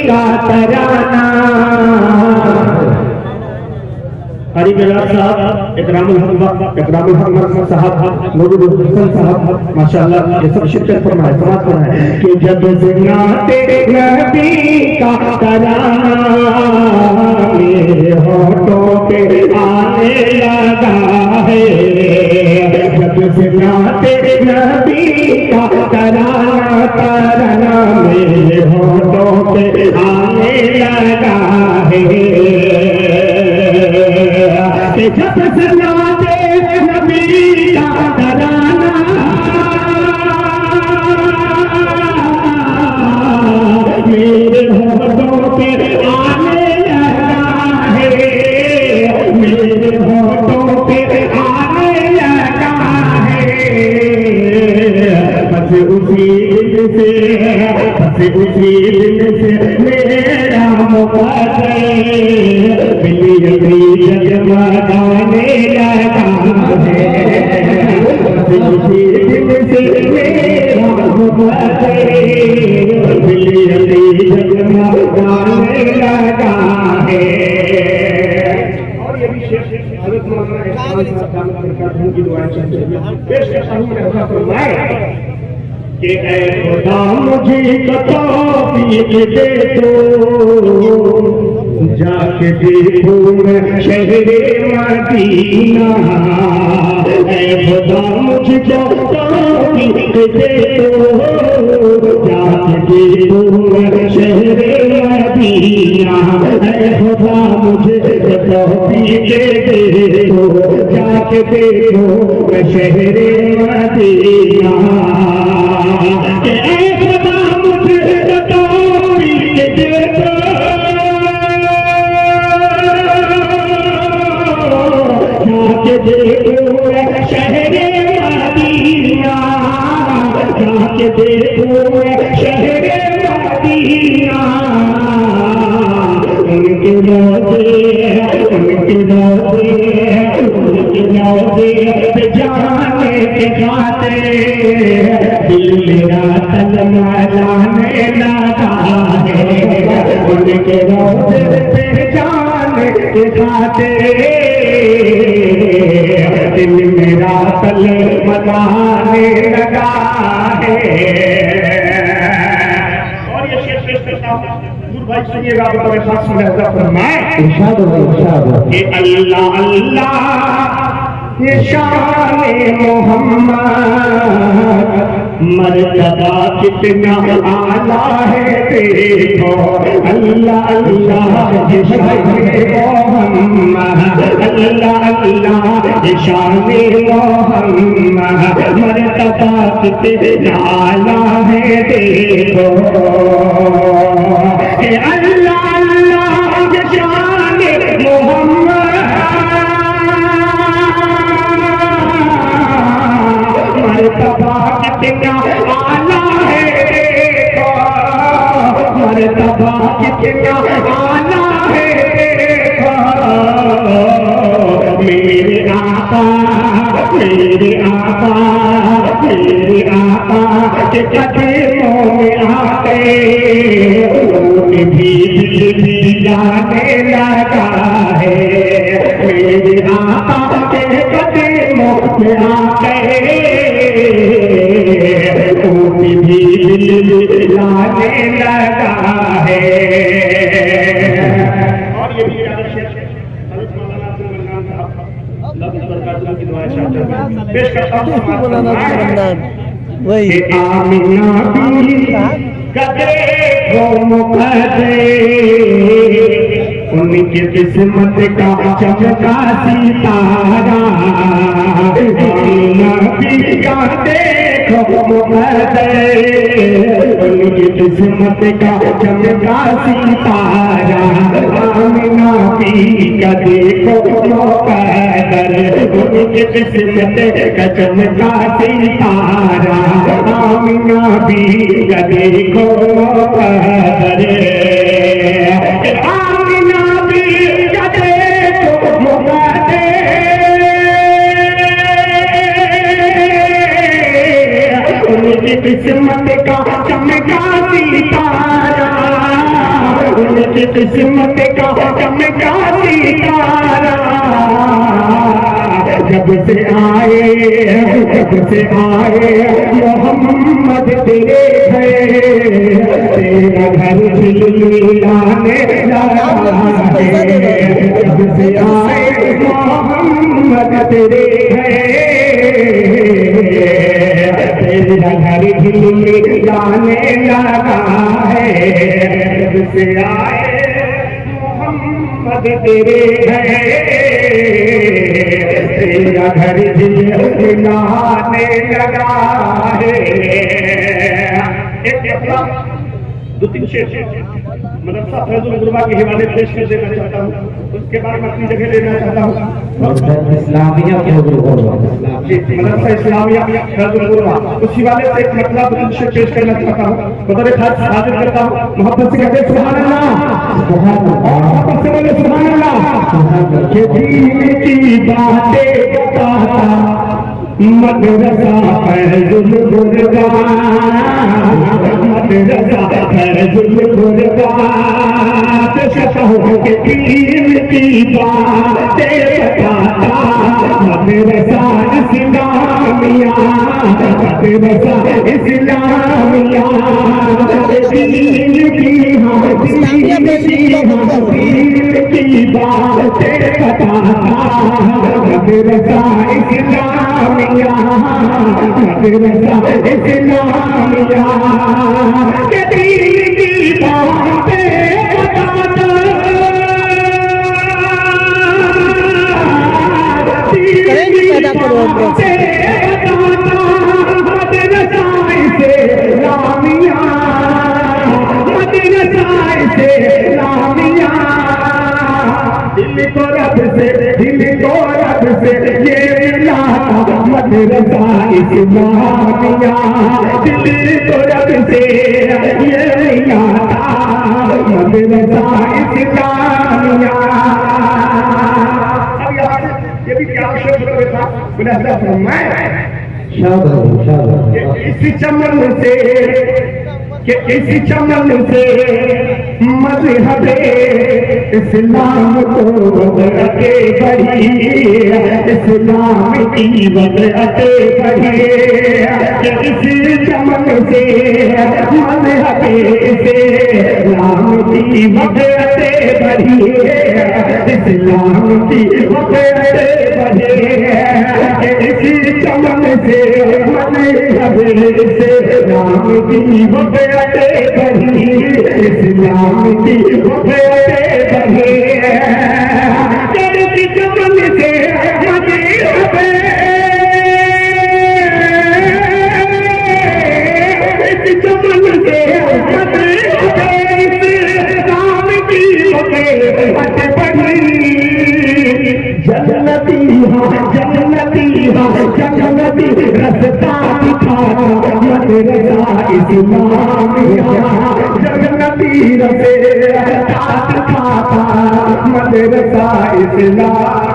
का तराना। कारी बिलाल साहब, इकरामुल हक साहब, नूरुल हुसैन साहब, माशाअल्लाह ये सब शिरकत फरमाए, समाअत फरमाए कि जब से नाते नबी का तराना मेरे होठों पे आने लगा है, जब से नाते नबी का तराना मेरे होठों पे आने लगा है, जब से नाते नबी का तराना मेरे होठों पे आने लगा है, मेरे होठों पे आने लगा है, बस उसी दिन से मेरा मुक़द्दर जगमगाने लगा है, उसी दिन से मेरा मुक़द्दर जगमगाने लगा है। और ये भी हज़रत मौलाना की दुआ पेश करता हूँ मैं फरमाए कि ऐ खुदा मुझे तौफीक दे दो, जाके देखूं मैं शहरे मदीना, ऐ खुदा मुझको तौफीक दे दो, जाके देखूं मैं शहरे मदीना, ऐ खुदा मुझे तौफीक दे दो, जाके देखूं मैं शहरे मदीना, ऐ खुदा मुझे तौफीक दे दो, जाके देखूं शहरे मदीना, जाके देखूं शहरे मदीना, उनके रोज़े पे जाने के खातिर दिल मेरा तलमलाने लगा है, उनके रोज़े पे जाने के खातिर दिल मेरा तलमलाने लगा है। और ये शेर पेश करता हूँ, भाई सुनिएगा, बतौर खास फरमाए इरशाद कि अल्लाह अल्लाह ये शान मोहम्मद मर्तबा कितना आला है देखो, अल्लाह अल्लाह ये शान मोहम्मद, अल्लाह अल्लाह ये शान मोहम्मद मर्तबा कितना आला है देखो, अल्लाह अल्लाह ये शान मोहम्मद मर्तबा कितना आला है देखो, मर्तबा कितना आला है देखो, मेरे आका मेरे आका मेरे आका के कदमों में आके भी दिल जाने लगा है, मेरे आका के कदमों में आके भी दिल जाने लगा है। और ये भी हज़रत मौलाना अब्दुल मन्नान साहब की दुआ पेश करता हूँ वही आमिना कदे को मुकदे, उनकी किस्मत का चमका सितारा, आमिना का देखो मुकदे, उनकी किस्मत का चमका सितारा, आमिना का देखो मुकदर, उनकी किस्मत का चमका सितारा, आमिना का देखो मुकदर, आमिना का देखो मुकदर, उनकी किस्मत का चमका सितारा, किस्मत का चमका सितारा जब से आए मोहम्मद तेरे तेरा घर खिलाने लगा है। जब से आए मोहम्मद तेरे तेरा घर खिलाने लगा है। जब से आए मोहम्मद तेरे तेरा घर खिलाने लगा है। एक दो तीन शेर मदरसा फैजुल गुरबा के हवाले पेश कर देना चाहता हूँ, उसके बाद मैं अपनी जगह लेना चाहता हूँ। इस्लामिया के मदरसा इस्लामिया फैजुल गुरबा उसी वाले से एक मतलब दो तीन शेर पेश करना चाहता हूँ। बतौर खास हाजिर करता हूँ, मोहब्बत से कहते सुभान अल्लाह, मोहब्बत से बोले सुभान अल्लाह। ये दीन की बातें बताता मदरसा फैजुल गुरबा, मदरसा फैजुल गुरबा के दीन की बातें बताता मदरसा इस्लामिया, मदरसा इस्लामिया। दीन की बातें बताता मदरसा इस्लामिया, मदरसा इस्लामिया। के दीन की बातें बताता पैदा करो मदरसा इस्लामिया, मदरसा इस्लामिया। दिल को रब से ये मिला मदरसा इस्लामिया, दिल को रब से ये मिला मदरसा इस्लामिया। अब यहाँ ये भी क्या शब्द था बोले इसी चमन से इसी चमन से मज़हबे इस्लाम को वज़अते बढ़ी, इस्लाम की वज़अते बढ़ी। इसी चमन से मज़हबे इस्लाम की वज़अते बढ़ी, इस्लाम की वज़अते बढ़ी। इसी चमन से मज़हबे इस्लाम की वज़अते बढ़ी, इस्लाम की वज़अते बढ़ी। इसी चमन से मज़हबे इसी चमन से मज़हबे इस्लाम की वज़अते बढ़ी। जन्नती रास्ता दिखाता मदरसा इस्लामिया, जन्नती रास्ता दिखाता मदरसा इस्लामिया।